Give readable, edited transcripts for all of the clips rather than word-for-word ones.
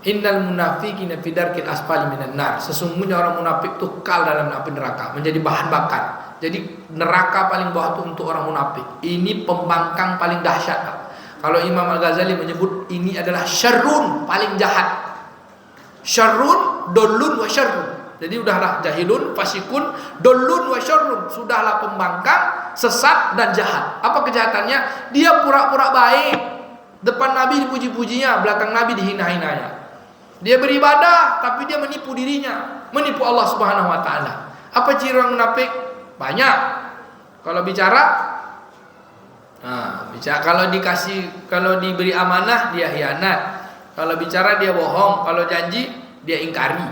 Innal munafiqina fi darkil asfali minan nar. Sesungguhnya orang munafik itu kekal dalam api neraka, menjadi bahan bakar. Jadi neraka paling bawah itu untuk orang munafik. Ini pembangkang paling dahsyat. Kalau Imam Al-Ghazali menyebut ini adalah syarrun, paling jahat. Syarrun, dollun wa syarrun. Jadi udahlah jahilun, fasikun, dollun wa syarrun. Sudahlah pembangkang, sesat dan jahat. Apa kejahatannya? Dia pura-pura baik. Depan Nabi dipuji-pujinya, belakang Nabi dihina-hinanya. Dia beribadah tapi dia menipu dirinya, menipu Allah Subhanahu wa taala. Apa ciri orang munafik? Banyak. Kalau bicara, kalau diberi amanah dia khianat. Kalau bicara dia bohong, kalau janji dia ingkari.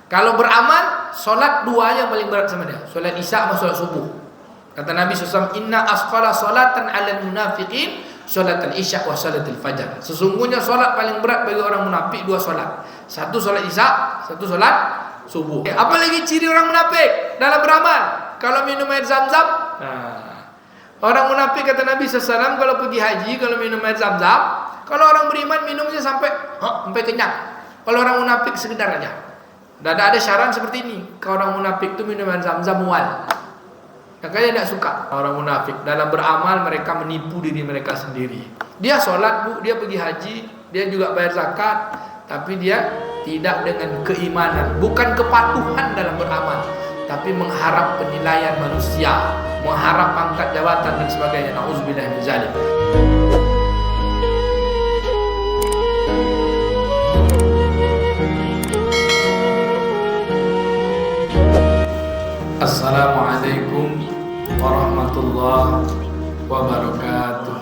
Kalau beramal, solat dua yang paling berat sama dia, solat isya sama solat subuh. Kata Nabi SAW, inna asqala salatan 'alal munafiqin salatul isya wa salatul fajar. Sesungguhnya solat paling berat bagi orang munafik dua solat. Satu solat isya, satu solat subuh. Apalagi ciri orang munafik dalam beramal? Kalau minum air zam-zam, orang munafik kata Nabi SAW kalau pergi haji, kalau minum air zam-zam, kalau orang beriman minumnya sampai kenyang. Kalau orang munafik sekedar aja. Dan ada syarat seperti ini. Kalau orang munafik itu minum air zam-zam mual. Makanya tidak suka orang munafik. Dalam beramal mereka menipu diri mereka sendiri. Dia sholat, dia pergi haji, dia juga bayar zakat, tapi dia tidak dengan keimanan, bukan kepatuhan dalam beramal, tapi mengharap penilaian manusia, mengharap pangkat jabatan dan sebagainya. Nauzubillah min zalik. Assalamualaikum warahmatullahi wabarakatuh.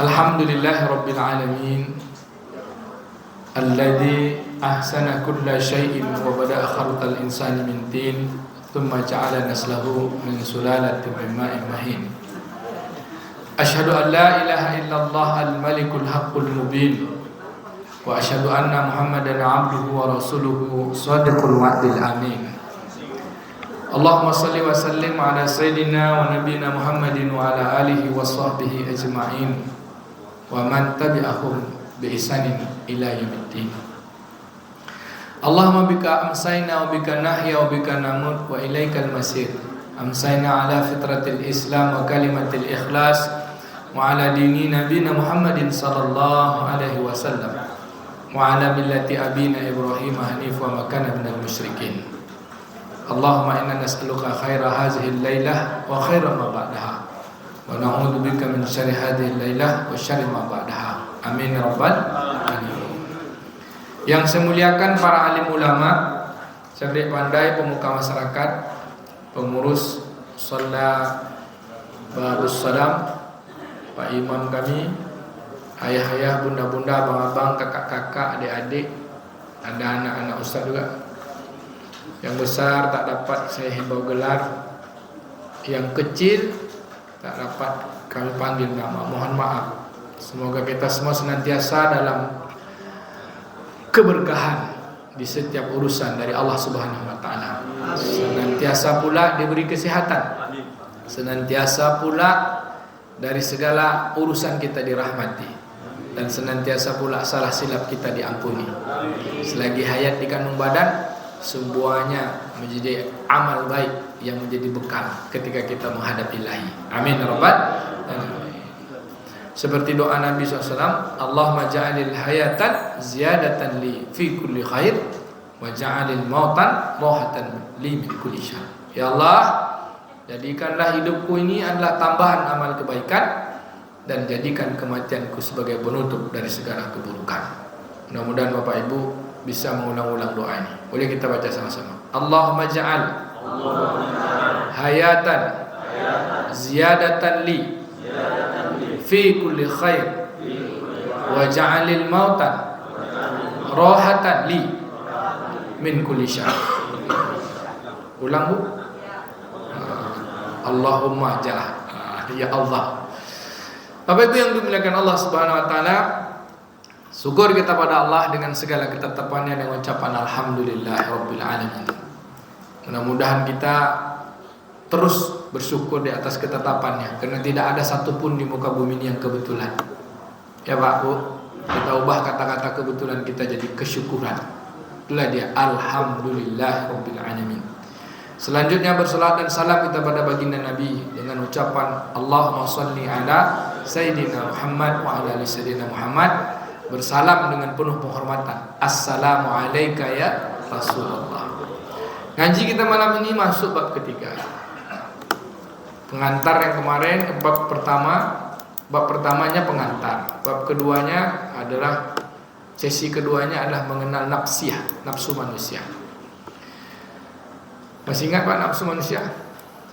Alhamdulillahi rabbil alamin alladzi ahsana kulla syai'in wa bada'a khalqal insani min tin thumma ja'ala naslahu min sulalatin min ma'in mahin. Asyhadu an la ilaha illallah al-malikul haqqul mubin wa asyhadu anna Muhammadan 'abduhu wa rasuluhu shadiqul wa'dil amin. Allahumma salli wa sallim ala sayyidina wa nabiyyina Muhammadin wa ala alihi wa sahbihi ajma'in wa man tabi'ahum bi ihsanin ila yaumiddin. Allahumma bika amsayna wa bika nahya wa bika namut wa ilaikal masir. Amsayna ala fitratil Islam wa kalimatil ikhlas wa ala dini nabiyina Muhammadin sallallahu alaihi wasallam wa ala millati abina Ibrahim hanif wa makana minal musyrikin. Allahumma inna nas'aluka khaira hadhihi al-lailah wa khaira ma ba'daha wa na'udzu bika min syarri hadhihi al-lailah wa syarri ma ba'daha. Amin ya rabbal alamin. Yang saya muliakan para alim ulama, cerdik pandai, pemuka masyarakat, pengurus shalah Babus Salam, Pak Imam kami, ayah-ayah, bunda-bunda, abang-abang, kakak-kakak, adik-adik, ada anak-anak ustaz juga. Yang besar tak dapat saya himbau gelar, yang kecil tak dapat kami panggil nama, mohon maaf. Semoga kita semua senantiasa dalam keberkahan di setiap urusan dari Allah Subhanahu wa taala. Senantiasa pula diberi kesehatan. Senantiasa pula dari segala urusan kita dirahmati, dan senantiasa pula salah silap kita diampuni. Selagi hayat di kandung badan, semuanya menjadi amal baik yang menjadi bekal ketika kita menghadap Ilahi. Amin ya rabbal alamin. Seperti doa Nabi SAW, Allahumma ja'alil hayatan ziyadatan li fi kulli khair wa ja'alil mautan rahatan li min kulli syarr. Ya Allah, jadikanlah hidupku ini adalah tambahan amal kebaikan, dan jadikan kematianku sebagai penutup dari segala keburukan. Mudah-mudahan Bapak Ibu bisa mengulang-ulang doa ini. Boleh kita baca sama-sama. Allahumma ja'al hayatan ziyadatan li fi kulli khair wa ja'alil mautan rahatan li min kulli syarr. Ulang Bu. Allahumma ja'al. Ya Allah. Bapak Ibu yang dimuliakan Allah Subhanahu wa taala, syukur kita pada Allah dengan segala ketetapannya dengan ucapan alhamdulillahirabbil alamin. Mudah-mudahan kita terus bersyukur di atas ketetapannya, karena tidak ada satupun di muka bumi ini yang kebetulan. Ya Pak Bu, kita ubah kata-kata kebetulan kita jadi kesyukuran. Itulah dia alhamdulillah rabbil alamin. Selanjutnya bersalat dan salam kita pada baginda Nabi dengan ucapan Allahumma shalli ala sayyidina Muhammad wa ala ali sayyidina Muhammad. Bersalam dengan penuh penghormatan, assalamu alayka ya Rasulullah. Ngaji kita malam ini masuk bab ketiga. Pengantar yang kemarin, bab pertamanya pengantar. Bab keduanya adalah, sesi keduanya adalah mengenal nafsu manusia. Masih ingat Pak nafsu manusia?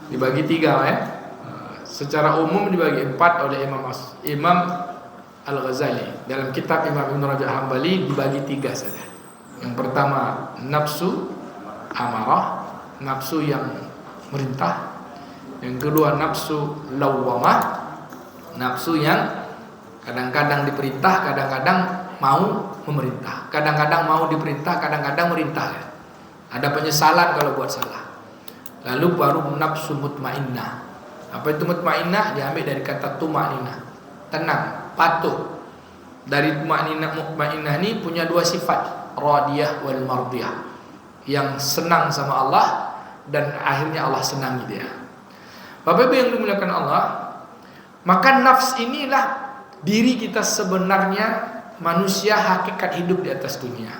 Dibagi tiga ya. Secara umum dibagi empat oleh Imam Al-Ghazali. Dalam kitab Imam Ibn Rajab Hambali dibagi tiga saja. Yang pertama nafsu amarah, nafsu yang merintah. Yang kedua nafsu lawwamah, nafsu yang kadang-kadang diperintah, kadang-kadang mau memerintah. Kadang-kadang mau diperintah, kadang-kadang merintah. Ada penyesalan kalau buat salah. Lalu baru nafsu mutmainnah. Apa itu mutmainnah? Diambil dari kata tumanina, tenang, patuh. Dari mutmainnah ini punya dua sifat, radiyah wal mardiyah. Yang senang sama Allah dan akhirnya Allah senangi dia. Bapak Ibu yang dimuliakan Allah, maka nafs inilah diri kita sebenarnya, manusia hakikat hidup di atas dunia.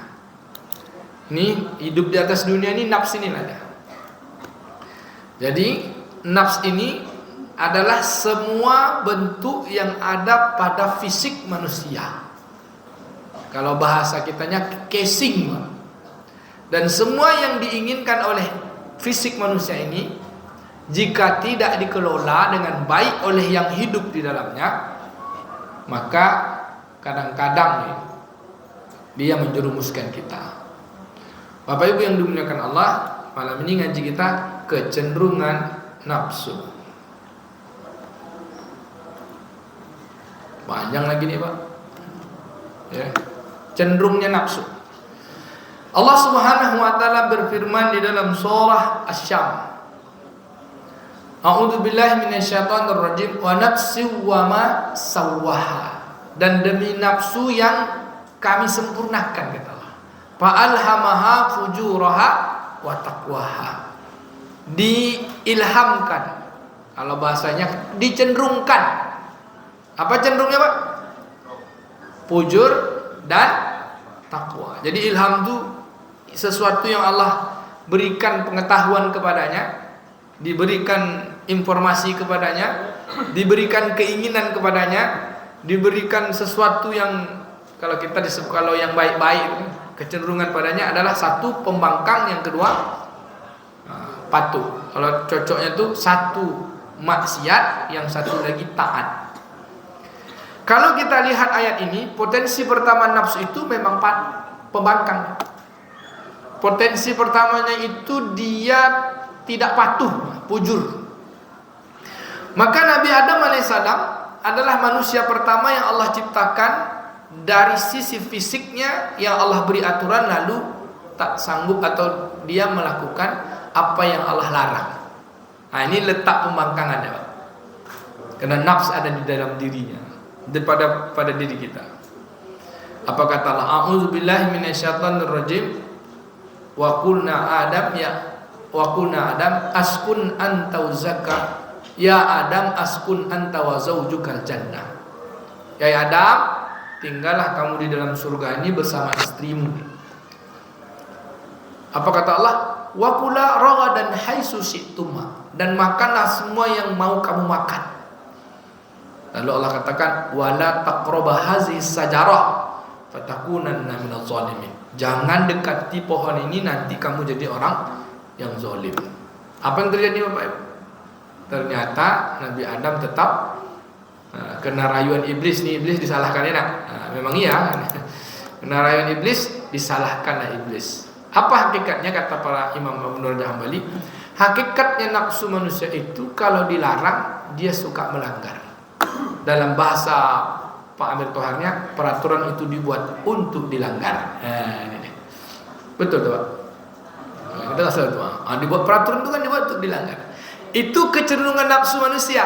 Ini hidup di atas dunia ini nafs inilah ya. Jadi nafs ini adalah semua bentuk yang ada pada fisik manusia. Kalau bahasa kitanya casing. Dan semua yang diinginkan oleh fisik manusia ini, jika tidak dikelola dengan baik oleh yang hidup di dalamnya, maka kadang-kadang dia menjerumuskan kita. Bapak Ibu yang dimuliakan Allah, malam ini ngaji kita kecenderungan nafsu. Panjang lagi nih Pak ya. Cenderungnya nafsu. Allah Subhanahu wa taala berfirman di dalam surah Asy-Syams, A'udzu billahi minasyaitonir rajim, wa nafsi wa ma sawwaha, dan demi nafsu yang kami sempurnakan kata Allah. Fa alhamaha fujuraha wa taqwaha. Diilhamkan. Kalau bahasanya dicenderungkan. Apa cenderungnya Pak? Fujur dan takwa. Jadi ilham itu sesuatu yang Allah berikan pengetahuan kepadanya, diberikan informasi kepadanya, diberikan keinginan kepadanya, diberikan sesuatu yang kalau kita disebut, kalau yang baik-baik kecenderungan padanya adalah satu pembangkang, yang kedua patuh. Kalau cocoknya itu satu maksiat, yang satu lagi taat. Kalau kita lihat ayat ini, potensi pertama nafsu itu memang pembangkang. Potensi pertamanya itu dia tidak patuh, pujur. Maka Nabi Adam alaihissalam adalah manusia pertama yang Allah ciptakan dari sisi fisiknya, yang Allah beri aturan lalu tak sanggup atau dia melakukan apa yang Allah larang. Nah ini letak pembangkangannya Pak. Karena nafs ada di dalam dirinya, pada diri kita. Apa kata Allah? A'udzubillahi minasyaitonir rajim. Wa qulna Adam askun anta wa zakka. Ya Adam askun anta wa zaujukal jannah. Ya Adam, tinggallah kamu di dalam surga ini bersama istrimu. Apa kata Allah? Wa kula ragadan haitsu syi'tuma, dan makanlah semua yang mau kamu makan. Lalu Allah katakan wala taqrabu hazihi sajarah fatakunanna minadh zalimin. Jangan dekati pohon ini, nanti kamu jadi orang yang zalim. Apa yang terjadi Bapak Ibu? Ternyata Nabi Adam tetap kena rayuan iblis. Nih iblis disalahkan ya nak? Memang iya. Kena rayuan iblis, disalahkanlah iblis. Apa hakikatnya kata para imam Ibnu Rajab Hambali? Hakikatnya nafsu manusia itu kalau dilarang dia suka melanggar. Dalam bahasa Pak Amir Toharnya, peraturan itu dibuat untuk dilanggar. Ini. Betul tuh Pak. Kita asal itu. Dibuat peraturan itu kan dibuat untuk dilanggar. Itu kecenderungan nafsu manusia.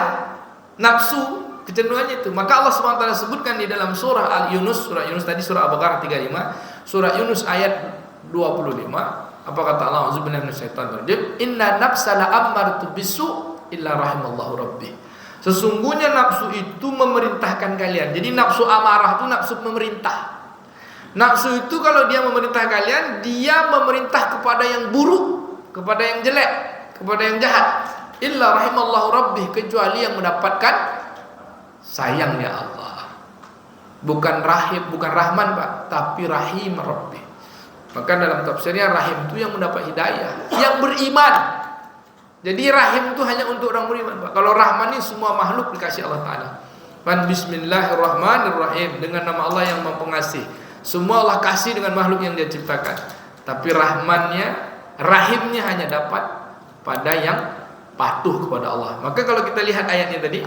Nafsu kecenderungannya itu. Maka Allah SWT sebutkan di dalam surah Al-Yunus, surah Yunus tadi surah Al-Baqarah 35, surah Yunus ayat 25. Apa kata Allah? Auzubillahi minasyaitonir rajim. Inna nafsa la'ammaratu bisu illa rahimallahu rabbi. Sesungguhnya nafsu itu memerintahkan kalian. Jadi nafsu amarah itu nafsu memerintah. Nafsu itu kalau dia memerintah kalian, dia memerintah kepada yang buruk, kepada yang jelek, kepada yang jahat. Illa rahimallahu rabbi, kecuali yang mendapatkan sayangnya Allah. Bukan rahim, bukan rahman Pak, tapi rahim rabbi. Maka dalam tafsirnya rahim itu yang mendapat hidayah, yang beriman. Jadi rahim itu hanya untuk orang beriman Pak. Kalau rahman ini semua makhluk dikasih Allah Ta'ala. Man bismillahirrahmanirrahim, dengan nama Allah yang Maha Pengasih. Semua Allah kasih dengan makhluk yang Dia ciptakan. Tapi rahmannya, rahimnya hanya dapat pada yang patuh kepada Allah. Maka kalau kita lihat ayatnya tadi,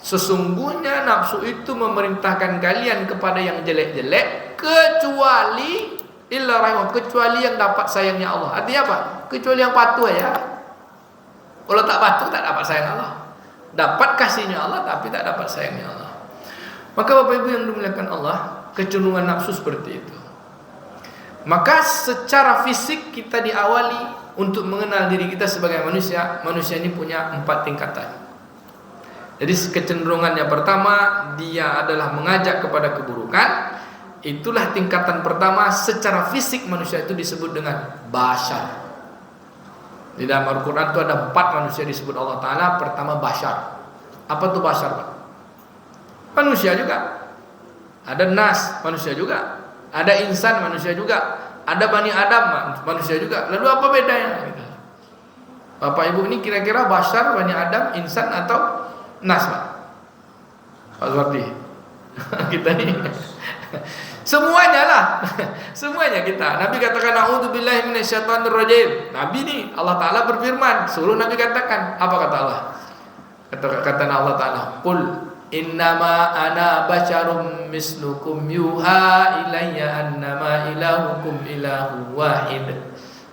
sesungguhnya nafsu itu memerintahkan kalian kepada yang jelek-jelek, kecuali illa rahimah, kecuali yang dapat sayangnya Allah. Artinya apa? Kecuali yang patuh ya. Kalau tak patuh tak dapat sayang Allah. Dapat kasihnya Allah tapi tak dapat sayangnya Allah. Maka Bapak Ibu yang dimuliakan Allah, kecenderungan nafsu seperti itu. Maka secara fisik kita diawali untuk mengenal diri kita sebagai manusia. Manusia ini punya 4 tingkatan. Jadi kecenderungannya pertama, dia adalah mengajak kepada keburukan. Itulah tingkatan pertama. Secara fisik manusia itu disebut dengan bashar. Di dalam Al-Quran itu ada 4 manusia disebut Allah Ta'ala. Pertama bashar. Apa itu bashar Pak? Manusia juga. Ada nas, manusia juga. Ada insan, manusia juga. Ada Bani Adam, manusia juga. Lalu apa bedanya? Bapak Ibu ini kira-kira bashar, Bani Adam, insan atau nas Pak? Pak Zwardi. Kita ini semuanya lah. Semuanya kita. Nabi katakan a'udzubillahi minasyaitonir rajim. Nabi nih Allah Taala berfirman, suruh Nabi katakan. Apa kata Allah? Kata Allah Taala, "Qul innama ana basyarum mislukum yuha ilayya annama ilahukum ilahu wahid."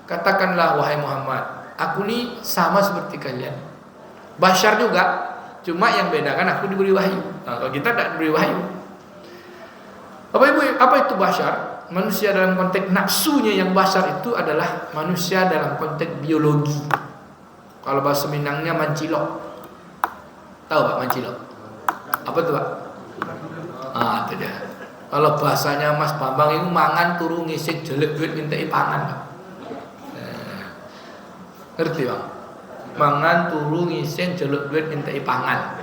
Katakanlah wahai Muhammad, aku nih sama seperti kalian. Basyar juga, cuma yang bedakan aku diberi wahyu. Nah, kalau kita tidak diberi wahyu. Bapak Ibu, apa itu bashar? Manusia dalam konteks nafsunya yang bashar itu adalah manusia dalam konteks biologi. Kalau bahasa Minangnya mancilok. Tahu Pak mancilok? Apa itu Pak? Itu dia. Kalau bahasanya Mas Bambang itu mangan turu ngisik jelek duit minta pangan Pak. Ngerti Pak? Mangan turu ngisik jelek duit minta pangan.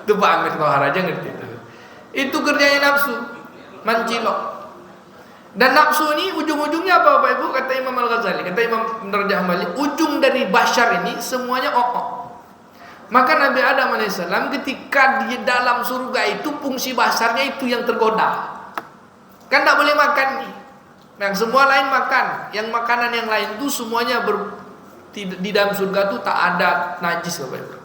Itu Pak Amir Tohar aja ngerti itu. Itu kerjanya nafsu, mancilok. Dan nafsu ini ujung-ujungnya apa Bapak Ibu? Kata Imam Al-Ghazali, kata Imam Rajah Hambali, ujung dari bashar ini semuanya o'ok. Maka Nabi Adam AS ketika di dalam surga itu fungsi basarnya itu yang tergoda. Kan tak boleh makan nih. Yang semua lain makan, yang makanan yang lain itu semuanya di dalam surga itu tak ada najis Bapak Ibu.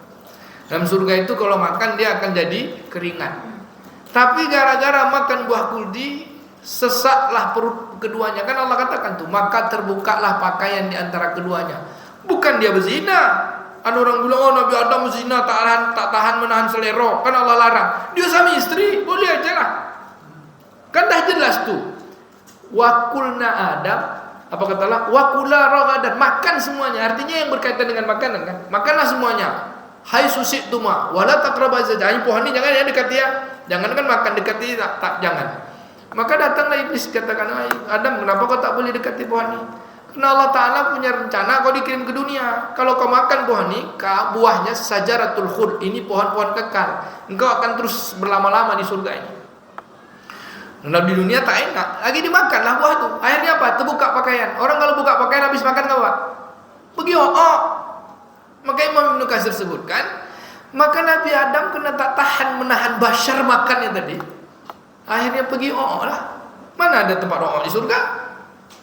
Dalam surga itu kalau makan dia akan jadi keringat. Tapi gara-gara makan buah kuldi, sesaklah perut keduanya. Kan Allah katakan tuh, maka terbukalah pakaian di antara keduanya. Bukan dia berzina. Ada orang bilang, oh Nabi Adam berzina, tak tahan menahan selera. Kan Allah larang. Dia sama istri, boleh aja lah. Kan dah jelas tuh. Wakulna Adam, apa kata Allah? Wakula ragadan, makan semuanya. Artinya yang berkaitan dengan makanan kan. Makanlah semuanya. Hai susit tuma, wala taqraba zina. Pohon ini jangan ya dekati ya. Jangan kan makan dekati tak jangan. Maka datanglah iblis katakan, Adam kenapa kau tak boleh dekati pohon ini? Karena Allah Ta'ala punya rencana kau dikirim ke dunia. Kalau kau makan pohon ini, buahnya sajaratul khuld, ini pohon-pohon kekal. Engkau akan terus berlama-lama di surga ini. Nah, di dunia tak enak, lagi dimakanlah buah itu. Akhirnya apa? Terbuka pakaian. Orang kalau buka pakaian habis makan apa? Pergi Maka Imam Ibnu Katsir sebutkan, maka Nabi Adam kena tak tahan menahan bashar makannya tadi. Akhirnya pergi lah. Mana ada tempat di surga?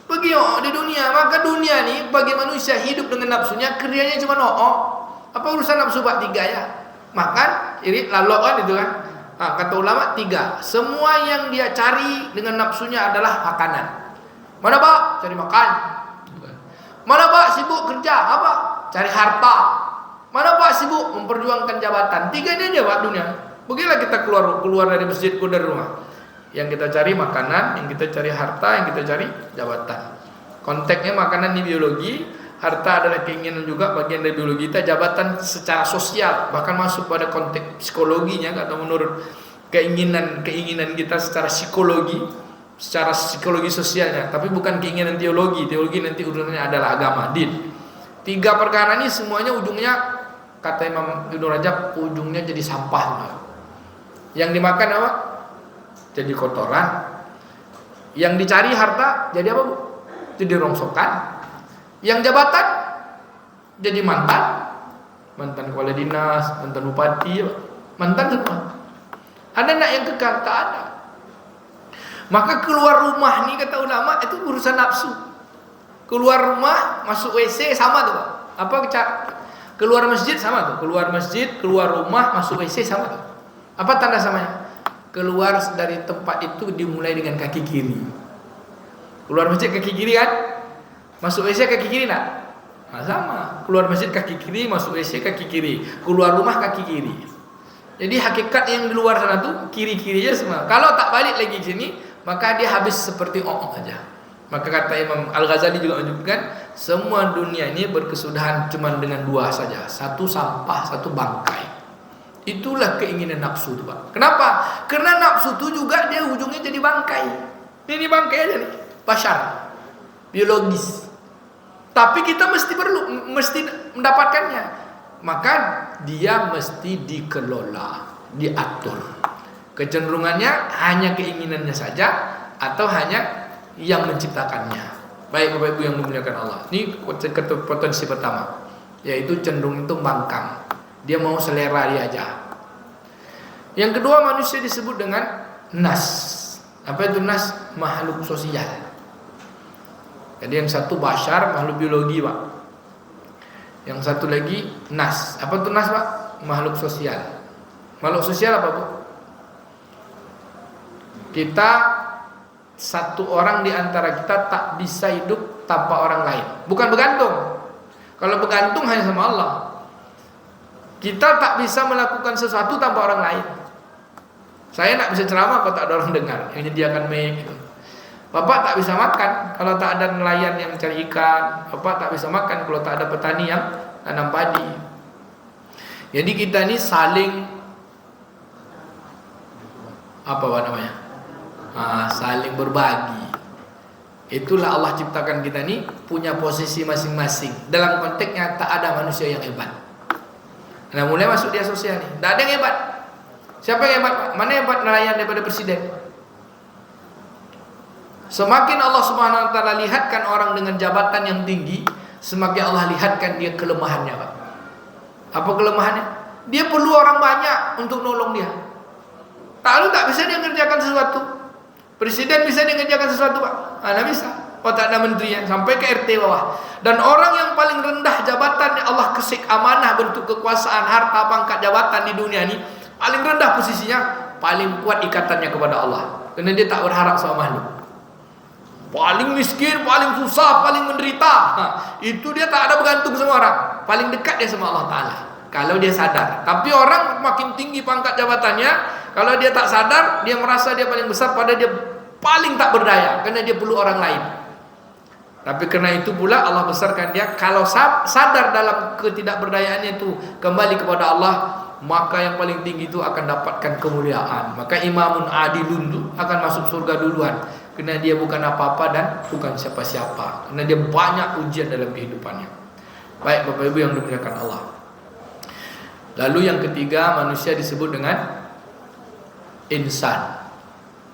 Pergi di dunia. Maka dunia nih bagi manusia hidup dengan nafsunya, kerjanya cuma Apa urusan nafsu bab 3 ya? Makan, irit, lalok kan itu kan. Kata ulama 3. Semua yang dia cari dengan nafsunya adalah makanan. Mana Pak? Cari makan. Mana Pak? Sibuk kerja. Apa? Cari harta. Mana Pak sibuk memperjuangkan jabatan. 3 ini aja Pak dunia. Beginilah kita keluar dari masjid, keluar dari rumah. Yang kita cari makanan, yang kita cari harta, yang kita cari jabatan. Konteksnya makanan di biologi, harta adalah keinginan juga bagian dari biologi kita, jabatan secara sosial, bahkan masuk pada konteks psikologinya atau menurut keinginan kita secara psikologi sosialnya, tapi bukan keinginan teologi. Teologi nanti urusannya adalah agama, din. 3 perkara ini semuanya ujungnya, kata Imam Ibnu Rajab, ujungnya jadi sampah. Yang dimakan apa? Jadi kotoran. Yang dicari harta jadi apa, Bu? Jadi rongsokan. Yang jabatan jadi mantan kepala dinas, mantan bupati, mantan semua. Ada enggak yang kekal? Tak ada. Maka keluar rumah nih kata ulama itu urusan nafsu. Keluar rumah masuk WC sama tuh Pak. Apa cara? Keluar masjid sama tuh. Keluar masjid, keluar rumah masuk WC sama tuh. Apa tanda samanya? Keluar dari tempat itu dimulai dengan kaki kiri. Keluar masjid kaki kiri kan? Masuk WC kaki kiri enggak? Nah, sama. Keluar masjid kaki kiri, masuk WC kaki kiri. Keluar rumah kaki kiri. Jadi hakikat yang di luar sana tuh kiri-kiri aja semua. Kalau tak balik lagi ke sini, maka dia habis seperti aja. Maka kata Imam Al-Ghazali juga menyebutkan, semua dunia ini berkesudahan cuma dengan 2 saja. Satu sampah, satu bangkai. Itulah keinginan nafsu itu Pak. Kenapa? Karena nafsu itu juga dia ujungnya jadi bangkai. Ini bangkai aja nih, bashar, biologis. Tapi kita mesti mendapatkannya. Maka dia mesti dikelola, diatur. Kecenderungannya hanya keinginannya saja atau hanya yang menciptakannya. Baik Bapak Ibu yang dimuliakan Allah. Ini potensi pertama, yaitu cenderung itu bangkang. Dia mau selera dia aja. Yang kedua, manusia disebut dengan nas. Apa itu nas? Makhluk sosial. Jadi yang satu bashar, makhluk biologi Pak. Yang satu lagi nas. Apa itu nas Pak? Makhluk sosial. Makhluk sosial apa Bu? Kita, satu orang di antara kita tak bisa hidup tanpa orang lain. Bukan bergantung. Kalau bergantung hanya sama Allah. Kita tak bisa melakukan sesuatu tanpa orang lain. Saya tak bisa ceramah kalau tak ada orang dengar yang menyediakan mic gitu. Bapak tak bisa makan kalau tak ada nelayan yang mencari ikan. Bapak tak bisa makan kalau tak ada petani yang tanam padi. Jadi kita ini saling saling berbagi. Itulah Allah ciptakan kita ini punya posisi masing-masing. Dalam konteksnya tak ada manusia yang hebat. Nah mulai masuk dia sosial nih. Tak ada yang hebat. Siapa yang hebat? Mana yang hebat nelayan daripada presiden? Semakin Allah Subhanahu Wa Taala lihatkan orang dengan jabatan yang tinggi, semakin Allah lihatkan dia kelemahannya Pak. Apa kelemahannya? Dia perlu orang banyak untuk nolong dia. Tak bisa dia mengerjakan sesuatu. Presiden bisa dia mengerjakan sesuatu Pak? Tidak bisa. Oh tak ada menterinya sampai ke RT bawah. Dan orang yang paling rendah jabatan Allah kesik amanah bentuk kekuasaan, harta, pangkat, jabatan di dunia ini paling rendah posisinya, paling kuat ikatannya kepada Allah. Karena dia tak berharap sama makhluk. Paling miskin, paling susah, paling menderita. Itu dia tak ada bergantung sama orang. Paling dekat dia sama Allah Ta'ala. Kalau dia sadar. Tapi orang makin tinggi pangkat jabatannya, kalau dia tak sadar, dia merasa dia paling besar, pada dia paling tak berdaya. Karena dia perlu orang lain. Tapi karena itu pula Allah besarkan dia. Kalau sadar dalam ketidakberdayaannya itu kembali kepada Allah, maka yang paling tinggi itu akan dapatkan kemuliaan. Maka imamun adilun itu akan masuk surga duluan. Karena dia bukan apa-apa dan bukan siapa-siapa. Karena dia banyak ujian dalam kehidupannya. Baik Bapak Ibu yang dimuliakan Allah. Lalu yang ketiga, manusia disebut dengan insan.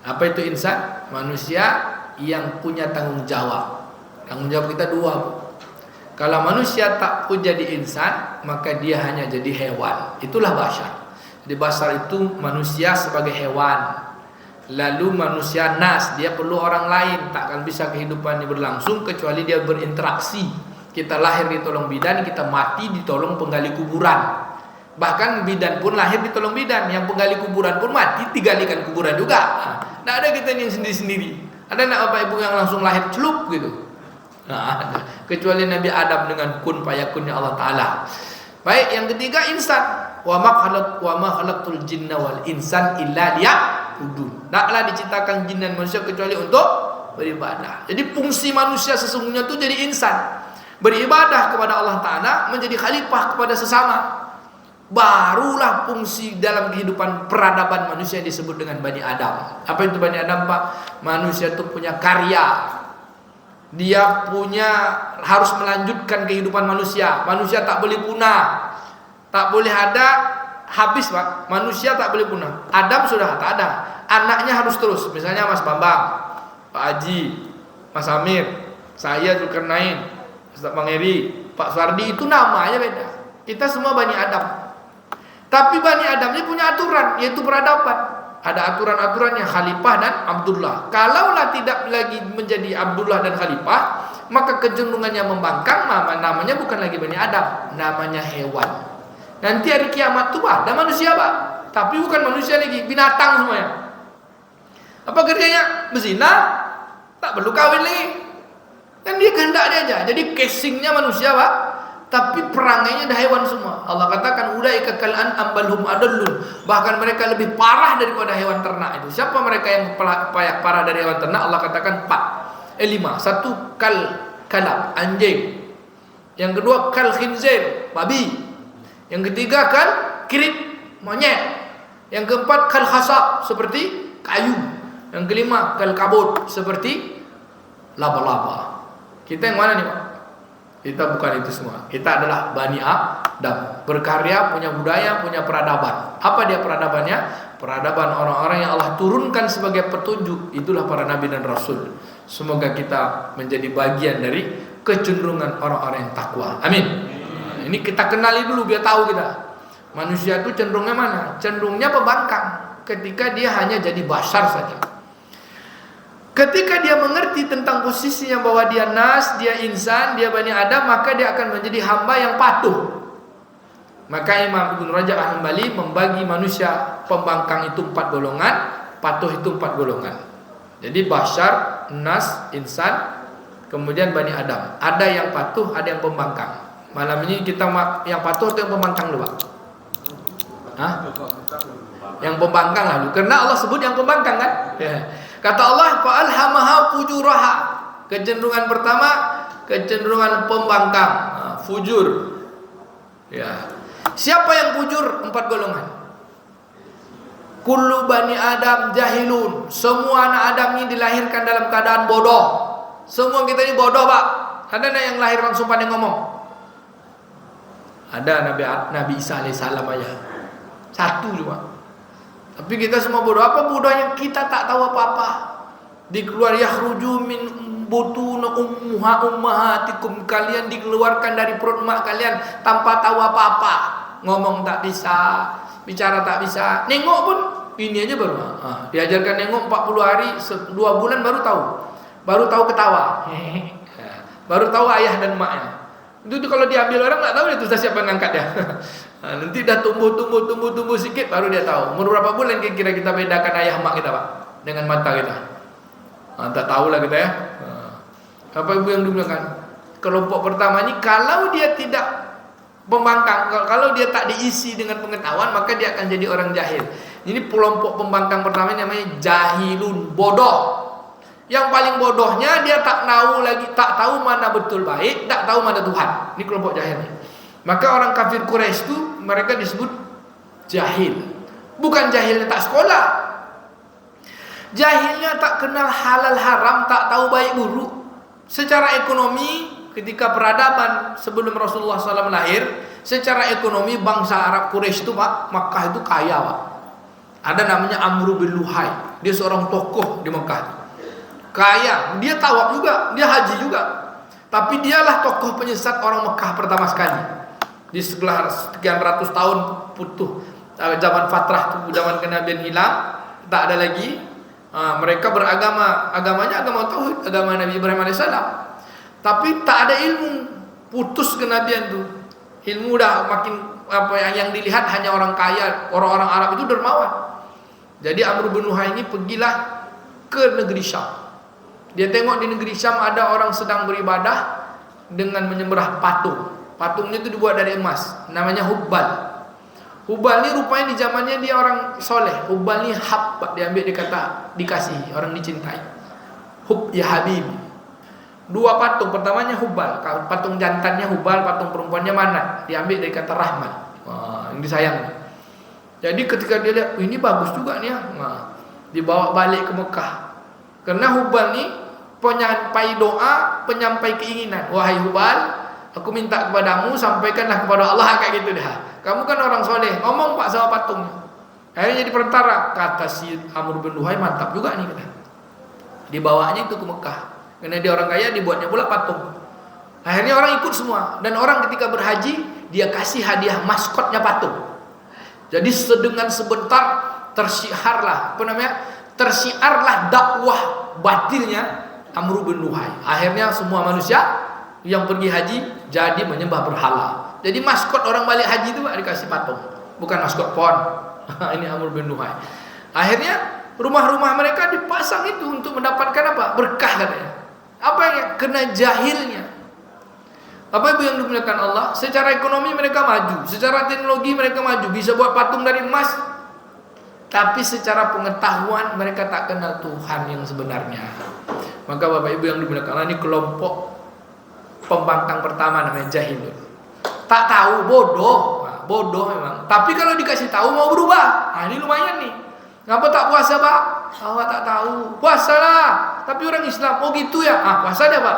Apa itu insan? Manusia yang punya tanggung jawab. Tanggung jawab kita 2. Kalau manusia tak pun jadi insan, maka dia hanya jadi hewan. Itulah bashar. Jadi bashar itu manusia sebagai hewan. Lalu manusia nas, dia perlu orang lain. Takkan bisa kehidupannya berlangsung kecuali dia berinteraksi. Kita lahir ditolong bidan, kita mati ditolong penggali kuburan. Bahkan bidan pun lahir ditolong bidan, yang penggali kuburan pun mati digalikan kuburan juga. Tidak ada kita yang sendiri-sendiri. Ada nak Bapak Ibu yang langsung lahir celup gitu? Nah, ada. Kecuali Nabi Adam dengan kun fayakunnya Allah Ta'ala. Baik, yang ketiga insan. Wa ma khalaqtul jinna wal insan illa liya'budun. Taklah diciptakan jin dan manusia kecuali untuk beribadah. Jadi fungsi manusia sesungguhnya itu jadi insan, beribadah kepada Allah Ta'ala, menjadi khalifah kepada sesama. Barulah fungsi dalam kehidupan peradaban manusia yang disebut dengan Bani Adam. Apa itu Bani Adam, Pak? Manusia itu punya karya. Dia harus melanjutkan kehidupan manusia. Manusia tak boleh punah, tak boleh ada habis, Pak. Manusia tak boleh punah. Adam sudah tak ada, anaknya harus terus. Misalnya Mas Bambang, Pak Haji, Mas Amir, saya Zulkarnain, Ustaz Bang Eri, Pak Suardi, itu namanya beda. Kita semua Bani Adam. Tapi Bani Adam ini punya aturan, yaitu peradaban. Ada aturan-aturannya, Khalifah dan Abdullah. Kalaulah tidak lagi menjadi Abdullah dan Khalifah, maka kecenderungannya membangkang, namanya bukan lagi Bani Adam, namanya hewan. Nanti hari kiamat itu ada manusia, Pak, tapi bukan manusia lagi, binatang semuanya. Apa kerjanya? Berzina, tak perlu kawin lagi. Kan dia kehendak dia aja. Jadi casingnya manusia, Pak, tapi perangainya dah hewan semua. Allah katakan ulaika kal an'am bal hum adallun. Bahkan mereka lebih parah daripada hewan ternak itu. Siapa mereka yang parah dari hewan ternak? Allah katakan 5. Satu kalab, anjing. Yang kedua kal khinzir, babi. Yang ketiga kal kirib, monyet. Yang keempat kal khasab, seperti kayu. Yang kelima kal kabut, seperti laba-laba. Kita yang mana nih, Pak? Kita bukan itu semua. Kita adalah Bani Adam, berkarya, punya budaya, punya peradaban. Apa dia peradabannya? Peradaban orang-orang yang Allah turunkan sebagai petunjuk. Itulah para nabi dan rasul. Semoga kita menjadi bagian dari kecenderungan orang-orang yang takwa. Amin. Nah, ini kita kenali dulu biar tahu kita. Manusia itu cenderungnya mana? Cenderungnya pembangkang. Ketika dia hanya jadi bashar saja. Ketika dia mengerti tentang posisinya bahwa dia nas, dia insan, dia Bani Adam, maka dia akan menjadi hamba yang patuh. Maka Imam Ibn Rajab Al-Hambali membagi manusia pembangkang itu 4 golongan, patuh itu 4 golongan. Jadi bashar, nas, insan, kemudian Bani Adam. Ada yang patuh, ada yang pembangkang. Malam ini kita yang patuh atau yang pembangkang dulu, Pak? Hah? Yang pembangkang lah dulu. Karena Allah sebut yang pembangkang kan? Ya. Kata Allah, fa'alhamaha fujuraha. Kecenderungan pertama, kecenderungan pembangkang, fujur. Ya. Siapa yang fujur? 4 golongan. Kullu bani Adam jahilun. Semua anak Adam ini dilahirkan dalam keadaan bodoh. Semua kita ini bodoh, Pak. Ada yang lahir langsung pandai ngomong? Ada Nabi Isa alaihissalam aja. Satu cuma. Tapi kita semua bodoh. Apa bodohnya? Kita tak tahu apa-apa. Dikeluar yakhruju min butun ummahatikum. Kalian dikeluarkan dari perut mak kalian tanpa tahu apa-apa. Ngomong tak bisa, bicara tak bisa. Nengok pun ini aja baru. Diajarkan nengok 40 hari, 2 bulan baru tahu. Baru tahu ketawa. Baru tahu ayah dan maknya. Itu kalau diambil orang nggak tahu itu siapa yang ngangkat dia. Nanti dah tumbuh sikit baru dia tahu. Umur berapa bulan kira-kira kita bedakan ayah mak kita, Pak, dengan mata kita? Tak tahu lah kita ya. Apa ibu yang dibilang? Kelompok pertama ini kalau dia tidak pembangkang, kalau dia tak diisi dengan pengetahuan, maka dia akan jadi orang jahil. Ini kelompok pembangkang pertama namanya jahilun, bodoh. Yang paling bodohnya dia tak tahu mana betul baik, tak tahu mana Tuhan. Ini kelompok jahil. Maka orang kafir Quraisy itu mereka disebut jahil. Bukan jahilnya tak sekolah. Jahilnya tak kenal halal haram, tak tahu baik buruk. Secara ekonomi ketika peradaban sebelum Rasulullah SAW lahir, secara ekonomi bangsa Arab Quraisy itu, Pak, Makkah itu kaya, Pak. Ada namanya Amr bin Luhai. Dia seorang tokoh di Makkah. Kaya, dia tawaf juga, dia haji juga. Tapi dialah tokoh penyesat orang Mekah pertama sekali. Di setelah sekian ratus tahun putuh zaman fatrah, zaman kenabian hilang, tak ada lagi. Mereka beragama, agamanya agama tauhid, agama Nabi Ibrahim alaihissalam. Tapi tak ada ilmu, putus kenabian tuh. Ilmu dah makin yang dilihat hanya orang kaya, orang-orang Arab itu dermawan. Jadi Amr bin Luhai ini pergilah ke negeri Syam. Dia tengok di negeri Syam ada orang sedang beribadah dengan menyembelih patung. Patungnya itu dibuat dari emas, namanya Hubbal. Hubbal ini rupanya di zamannya dia orang soleh. Hubbal ini hab, diambil dikata dikasih, orang dicintai. Hub ya habib. Dua patung, pertamanya Hubbal, patung jantannya Hubbal, patung perempuannya Manat, diambil dari kata rahmat. Yang disayang. Jadi ketika dia lihat, ini bagus juga nih ya, dibawa balik ke Mekah. Karena Hubbal ini penyampai doa, penyampai keinginan. Wahai Hubbal, aku minta kepadamu, sampaikanlah kepada Allah, kayak gitu dah. Kamu kan orang soleh, ngomong Pak sama patungnya. Akhirnya jadi perantara. Kata si Amr bin Luhai, mantap juga nih kata. Dibawanya itu ke Mekah. Karena dia orang kaya, dibuatnya pula patung. Akhirnya orang ikut semua. Dan orang ketika berhaji, dia kasih hadiah maskotnya patung. Jadi sedengan sebentar tersiarlah dakwah batilnya Amr bin Luhai. Akhirnya semua manusia yang pergi haji jadi menyembah berhala. Jadi maskot orang balik haji itu dikasih patung, bukan maskot pon. Ini Amr bin Luhai. Akhirnya rumah-rumah mereka dipasang itu untuk mendapatkan apa? Berkah katanya. Apa yang kena jahilnya? Apa ibu yang dimuliakan Allah? Secara ekonomi mereka maju, secara teknologi mereka maju, bisa buat patung dari emas. Tapi secara pengetahuan mereka tak kenal Tuhan yang sebenarnya. Maka Bapak Ibu yang dimuliakan Allah, ini kelompok pembangkang pertama namanya jahil. Tak tahu, bodoh memang. Tapi kalau dikasih tahu mau berubah. Ini lumayan nih. Ngapa tak puasa, Pak? Awak tak tahu. Puasalah. Tapi orang Islam, oh gitu ya. Puasa deh, Pak.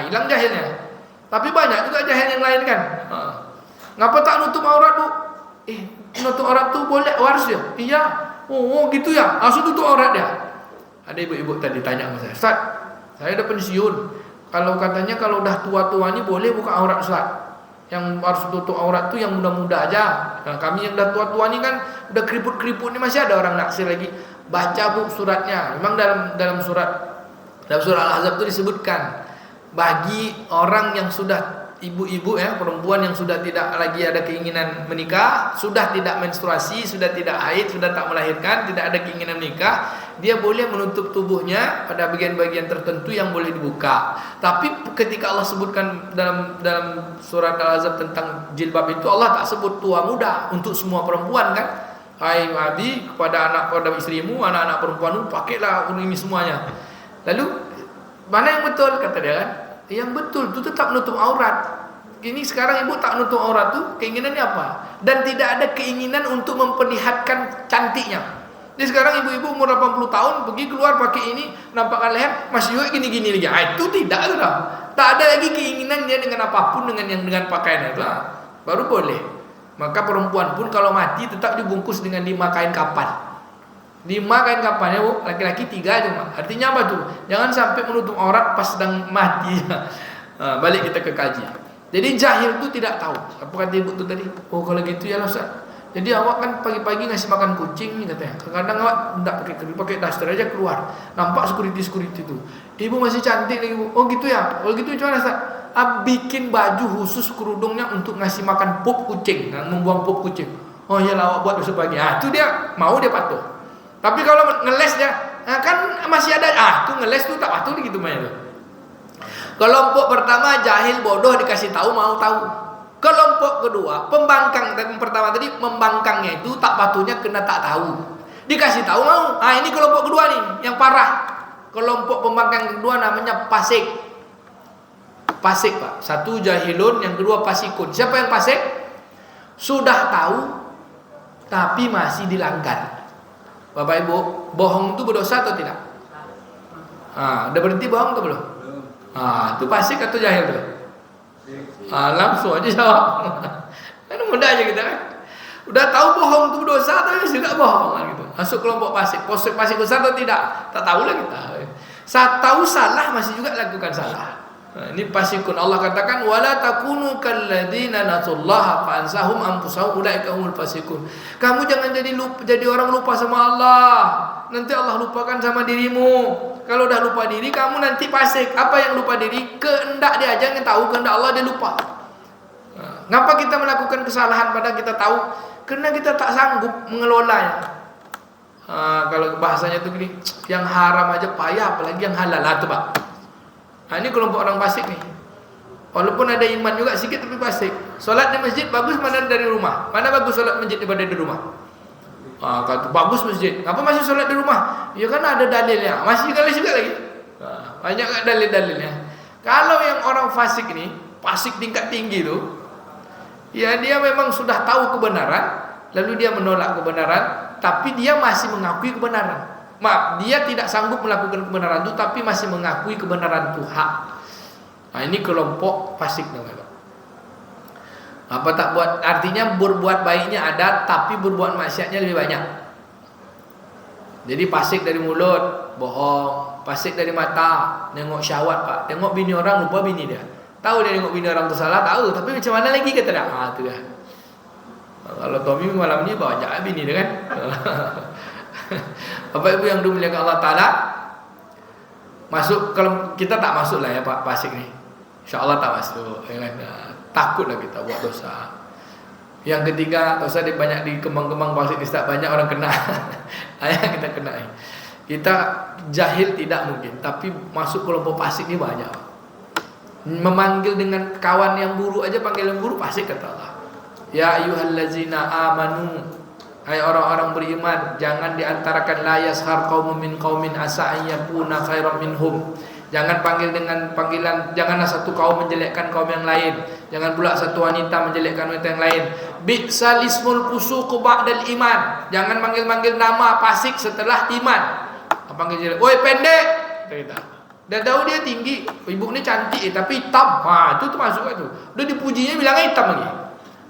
Hilang jahilnya. Tapi banyak juga jahil yang lain kan. Ngapa tak nutup aurat, Bu? Nutup aurat tuh boleh waris ya? Iya. Oh gitu ya. Langsung tutup aurat dia. Ada ibu-ibu tadi tanya sama saya, Ustaz, saya udah pensiun. Kalau katanya kalau udah tua-tua ini boleh buka aurat, Ustaz. Yang harus tutup aurat tuh yang muda-muda aja. Nah, kami yang udah tua-tua ini kan udah keriput-keriput ini masih ada orang naksir lagi. Baca Bu suratnya. Memang dalam surat Al-Ahzab itu disebutkan bagi orang yang sudah ibu-ibu ya, perempuan yang sudah tidak lagi ada keinginan menikah, sudah tidak menstruasi, sudah tidak haid, sudah tak melahirkan, tidak ada keinginan menikah, dia boleh menutup tubuhnya pada bagian-bagian tertentu yang boleh dibuka. Tapi ketika Allah sebutkan dalam surat Al-Ahzab tentang jilbab itu, Allah tak sebut tua muda untuk semua perempuan kan. Hai Abi, kepada istrimu, anak-anak perempuanmu pakailah ini semuanya. Lalu mana yang betul kata dia kan? Yang betul itu tetap menutup aurat. Ini sekarang ibu tak nutup aurat tuh keinginannya apa? Dan tidak ada keinginan untuk memperlihatkan cantiknya. Jadi sekarang ibu-ibu umur 80 tahun pergi keluar pakai ini, nampakkan leher, masih juga gini-gini lagi. Itu tidak sudah. Tak ada lagi keinginan dia dengan apapun dengan pakaian itu. Baru boleh. Maka perempuan pun kalau mati tetap dibungkus dengan 5 kain kapan. 5 kain kapan ya Bu, laki-laki 3 cuma. Artinya apa tuh? Jangan sampai menutup aurat pas sedang mati. Balik kita ke kaji. Jadi jahil itu tidak tahu. Apa kata ibu itu tadi? Oh kalau gitu ya Ustaz. Jadi awak kan pagi-pagi ngasih makan kucing nih katanya. Kadang awak tidak pakai daster aja keluar. Nampak security itu. Ibu masih cantik lagi Bu. Oh gitu ya. Kalau gitu gimana Ustaz? Bikin baju khusus kerudungnya untuk ngasih makan pup kucing, membuang pup kucing. Oh iyalah awak buat besok pagi. Itu dia mau, dia patuh. Tapi kalau ngeles dia, kan masih ada. Tuh ngeles tuh tak patuh gitu mainnya. Kelompok pertama jahil bodoh dikasih tahu mau tahu. Kelompok kedua pembangkang. Dan pertama tadi membangkangnya itu tak patuhnya kena tak tahu. Dikasih tahu mau. Ini kelompok kedua nih yang parah. Kelompok pembangkang kedua namanya fasik. Fasik Pak. Satu jahilun, yang kedua fasikun. Siapa yang fasik? Sudah tahu tapi masih dilanggar. Bapak Ibu, bohong itu berdosa atau tidak? Udah berhenti bohong atau belum? Itu fasik atau jahil tuh? Langsung aja jawab. Kan mudah aja kita kan. Udah tahu bohong itu berdosa tapi juga bohong gitu. Masuk kelompok fasik. Fasik besar atau tidak? Tak tahu lah kita. Saat tahu salah masih juga lakukan salah. Ini fasikun. Allah katakan wala takunu kalladzina nasullaha fa ansahum anfusahum ulaika humul fasikun. Kamu jangan jadi orang lupa sama Allah. Nanti Allah lupakan sama dirimu. Kalau udah lupa diri kamu nanti fasik. Apa yang lupa diri? Kehendak dia aja yang tahu, kehendak Allah dia lupa. Ngapa kita melakukan kesalahan padahal kita tahu? Karena kita tak sanggup mengelolanya. Kalau bahasanya itu gini, yang haram aja payah apalagi yang halal. Tuh Pak. Ini kelompok orang fasik nih. Walaupun ada iman juga sedikit tapi fasik. Solat di masjid bagus mana dari rumah? Mana bagus solat masjid daripada di rumah? Kata bagus masjid. Apa masih solat di rumah? Ya kan ada dalilnya. Masih kali juga lagi. Banyak kan dalil-dalilnya. Kalau yang orang fasik ini, fasik tingkat tinggi itu, ya dia memang sudah tahu kebenaran, lalu dia menolak kebenaran, tapi dia masih mengakui kebenaran. Maaf, dia tidak sanggup melakukan kebenaran itu, tapi masih mengakui kebenaran itu hak. Nah, ini kelompok fasik namanya. Apa tak buat, artinya berbuat baiknya ada, tapi berbuat maksiatnya lebih banyak. Jadi fasik dari mulut, bohong, fasik dari mata, nengok syahwat pak, tengok bini orang lupa bini dia. Tahu dia nengok bini orang itu salah, tahu, tapi macam mana lagi kata dia? Itu dah. Kalau Tommy malam ni bawa ajak bini dia kan. Bapak Ibu yang dimuliakan Allah Taala, masuk kalau kita tak masuk lah ya Pak fasik ni. InsyaAllah tak masuk ya kan? Takutlah kita buat dosa. Yang ketiga, dosa dia banyak di kembang-kembang fasik ni, tak banyak orang kena. Ayah kita kena. Kita jahil tidak mungkin, tapi masuk kelompok fasik ni banyak. Memanggil dengan kawan yang buruk aja panggil yang buruk fasik kata Allah. Ya ayyuhallazina amanu, hai orang-orang beriman, jangan diantarakan la yashar qaumun min qaumin asa an yakuna khairan minhum. Jangan panggil dengan panggilan, janganlah satu kaum menjelekkan kaum yang lain, jangan pula satu wanita menjelekkan wanita yang lain. Bi'sal ismul fusuq ba'dal iman. Jangan manggil-manggil nama fasik setelah iman. Panggil jelek, "Oi pendek." Kita. Dah tahu dia tinggi, ibu ni cantik tapi hitam. Itu termasuk itu. Udah dipujinya bilangnya hitam lagi.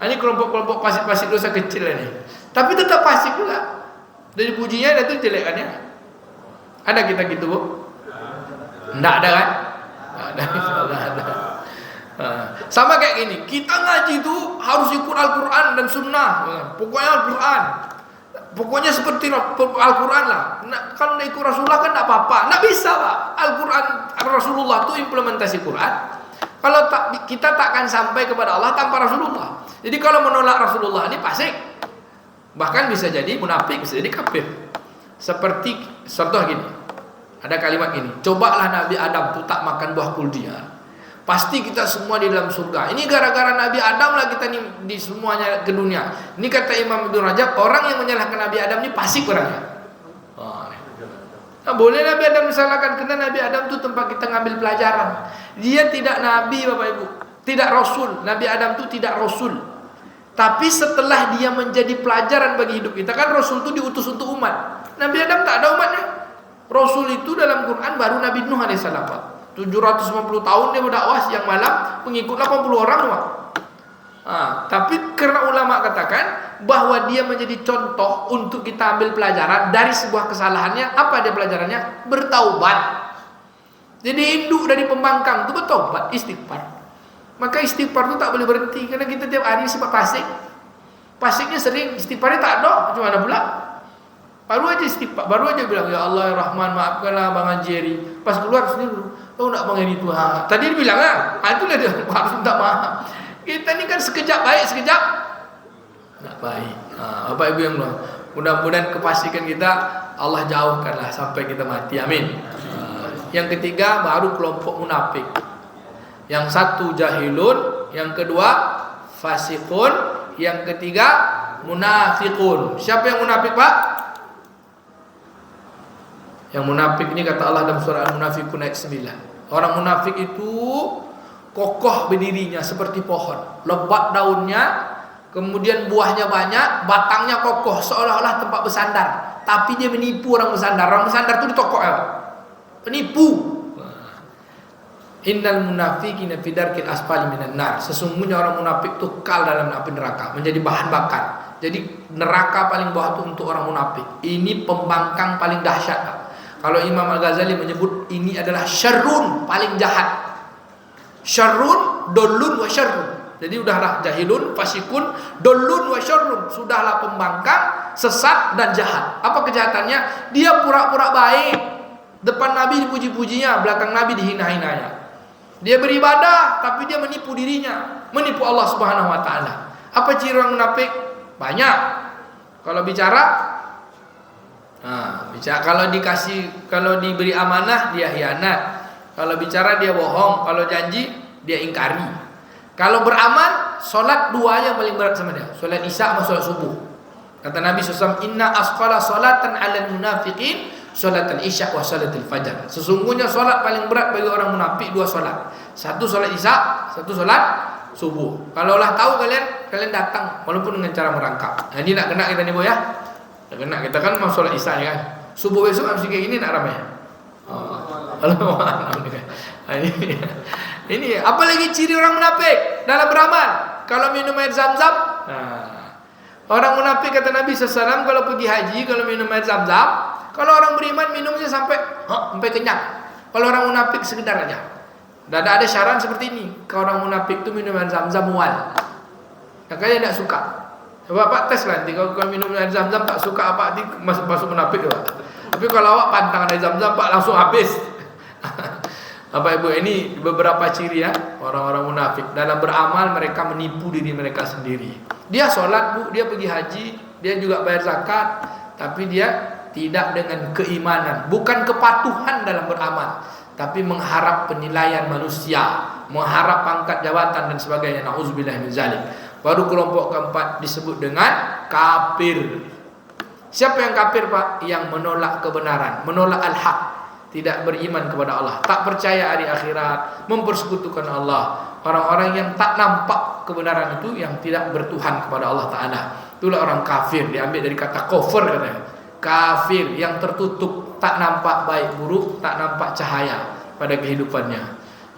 Ini kelompok-kelompok fasik-fasik dosa kecil ini. Tapi tetap fasik juga. Udah dipujinya dah tu jelekannya. Ada kita gitu, Bu? Enggak ada kan? Enggak ada. Sama kayak gini, kita ngaji itu harus ikut Al-Quran dan Sunnah. Pokoknya Al-Quran. Pokoknya seperti Al-Quran lah. Kalau ikut Rasulullah kan tak apa-apa. Tak bisa Pak. Al-Quran Rasulullah itu implementasi Quran. Kalau kita takkan sampai kepada Allah tanpa Rasulullah. Jadi kalau menolak Rasulullah ini fasik. Bahkan bisa jadi munafik, bisa jadi kafir. Seperti contoh gini. Ada kalimat gini, cobalah Nabi Adam itu tak makan buah kuldian, pasti kita semua di dalam surga. Ini gara-gara Nabi Adam lah kita nih di semuanya ke dunia. Ini kata Imam Ibnu Rajab, orang yang menyalahkan Nabi Adam ini fasik orangnya. Nah, boleh Nabi Adam disalahkan karena Nabi Adam itu tempat kita ngambil pelajaran. Dia tidak Nabi Bapak Ibu, tidak Rasul. Nabi Adam itu tidak Rasul. Tapi setelah dia menjadi pelajaran bagi hidup kita, kan Rasul itu diutus untuk umat. Nabi Adam tak ada umatnya. Rasul itu dalam Quran baru Nabi Nuh AS 750 tahun dia berdakwah siang malam, pengikut 80 orang doang. Tapi karena ulama katakan bahwa dia menjadi contoh untuk kita ambil pelajaran dari sebuah kesalahannya. Apa dia pelajarannya? Bertaubat. Jadi induk dari pembangkang itu bertaubat, istighfar. Maka istighfar itu tak boleh berhenti, karena kita tiap hari sebab fasik. Fasiknya sering, istighfarnya tak ada, macam mana pula? Baru aja istighfar, baru aja bilang ya Allah ya Rahman maafkanlah Bang Anjeri. Pas keluar sendiri, tahu nak Bang Anjeri itu tadi dia bilang itulah dia harus minta maaf. Kita ni kan sekejap baik, sekejap tak baik. Bapak Ibu yang bilang, mudah-mudahan kefasikan kita Allah jauhkanlah sampai kita mati. Amin. Yang ketiga baru kelompok munafik. Yang satu jahilun, yang kedua fasikun, yang ketiga munafikun. Siapa yang munafik Pak? Yang munafik ini kata Allah dalam surah Al-Munafikun ayat 9. Orang munafik itu kokoh berdirinya seperti pohon, lebat daunnya, kemudian buahnya banyak, batangnya kokoh seolah-olah tempat bersandar. Tapi dia menipu orang bersandar. Orang bersandar itu ditokok ya, penipu. Innal munafiqina fi darkil asfali minan nar. Sesungguhnya orang munafik itu kekal dalam api neraka, menjadi bahan bakar. Jadi neraka paling bawah itu untuk orang munafik. Ini pembangkang paling dahsyat. Kalau Imam Al-Ghazali menyebut ini adalah syarrun, paling jahat. Syarrun, dolun wa syarrun. Jadi udahlah jahilun, fasikun, dolun wa syarrun. Sudahlah pembangkang, sesat dan jahat. Apa kejahatannya? Dia pura-pura baik. Depan Nabi dipuji-pujinya, belakang Nabi dihina-hinanya. Dia beribadah tapi dia menipu dirinya, menipu Allah Subhanahu wa taala. Apa ciri orang munafik? Banyak. Kalau bicara kalau diberi amanah dia khianat. Kalau bicara dia bohong, kalau janji dia ingkari. Kalau beramal, sholat dua yang paling berat sama dia, sholat isya sama sholat subuh. Kata Nabi SAW, inna asqala salatan 'alal munafiqin sholatul isya wa sholatul fajar. Sesungguhnya sholat paling berat bagi orang munafik dua sholat. Satu sholat isya, satu sholat subuh. Kalau lah tahu kalian datang walaupun dengan cara merangkap. Nah, ini nak kena kita nih, Boy ya. Nak kena kita kan mau sholat isya ya kan. Subuh besok harus kayak gini nak ramai. Ini apalagi ciri orang munafik dalam beramal. Kalau minum air zam-zam, orang munafik kata Nabi SAW kalau pergi haji, kalau minum air zam-zam, kalau orang beriman minumnya sampai kenyang. Kalau orang munafik sekedar aja. Dan ada syarat seperti ini. Kalau orang munafik itu minum air zam-zam mual. Makanya tidak suka. Coba Pak tes lah nanti kalau minum air zam-zam tak suka apa nanti masuk munafik Pak. Tapi kalau awak pantang air zam-zam Pak langsung habis. Bapak Ibu, ini beberapa ciri ya orang-orang munafik. Dalam beramal mereka menipu diri mereka sendiri. Dia sholat Bu, dia pergi haji, dia juga bayar zakat, tapi dia tidak dengan keimanan, bukan kepatuhan dalam beramal, tapi mengharap penilaian manusia, mengharap pangkat jabatan dan sebagainya. Nauzubillah min zalik. Baru kelompok keempat disebut dengan kafir. Siapa yang kafir Pak? Yang menolak kebenaran, menolak al-haq, tidak beriman kepada Allah, tak percaya hari akhirat, mempersekutukan Allah. Orang-orang yang tak nampak kebenaran itu, yang tidak bertuhan kepada Allah Ta'ala, itulah orang kafir. Diambil dari kata kufur katanya. Kafir yang tertutup, tak nampak baik buruk, tak nampak cahaya pada kehidupannya.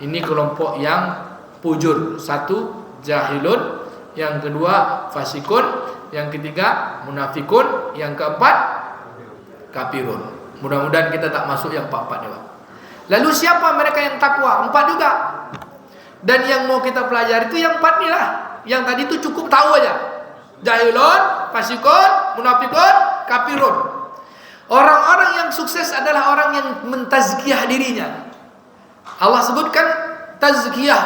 Ini kelompok yang pujur. Satu, jahilun. Yang kedua, fasikun. Yang ketiga, munafikun. Yang keempat, kafirun. Mudah-mudahan kita tak masuk yang empat-empat ini. Lalu siapa mereka yang takwa? Empat juga. Dan yang mau kita pelajari itu yang empat ni lah. Yang tadi itu cukup tahu aja. Jahilun, fasikun, munafikun, kafirun. Orang-orang yang sukses adalah orang yang mentazkiyah dirinya. Allah sebutkan tazkiyah.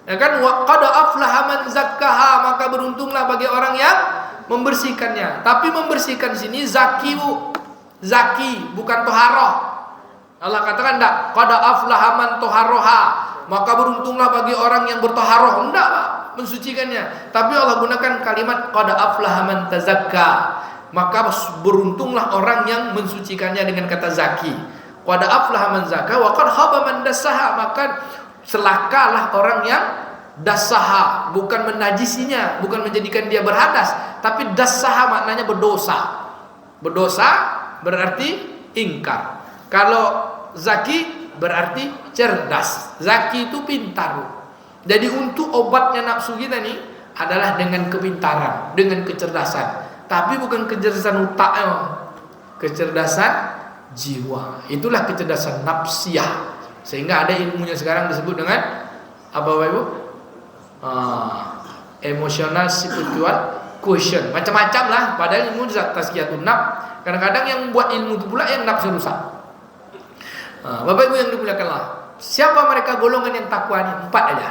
Ya kan? Wa qad aflaha man zakkaha, maka beruntunglah bagi orang yang membersihkannya. Tapi membersihkan sini zaki, Bu. Zaki, bukan toharoh. Allah katakan enggak, qad aflaha man toharoha, maka beruntunglah bagi orang yang bertoharoh. Enggak Pak, mensucikannya. Tapi Allah gunakan kalimat qad aflaha man tazakka, maka beruntunglah orang yang mensucikannya dengan kata zaki. Qad aflaha man zakka wa qad khaba man dassaha, maka celakalah orang yang dassaha, bukan menajisinya, bukan menjadikan dia berhadas, tapi dassaha maknanya berdosa. Berdosa berarti ingkar. Kalau zaki berarti cerdas. Zaki itu pintar. Jadi untuk obatnya nafsu kita nih adalah dengan kepintaran, dengan kecerdasan. Tapi bukan kecerdasan otak, kecerdasan jiwa. Itulah kecerdasan nafsiyah. Sehingga ada ilmunya sekarang disebut dengan apa Bapak Ibu? Emotional spiritual quotient. Macam-macam lah. Padahal ilmu tazkiyatun nafs. Kadang-kadang yang membuat ilmu itu pula yang nafsu rusak. Bapak Ibu yang dimuliakan Allah, siapa mereka golongan yang takwa ini? Empat aja.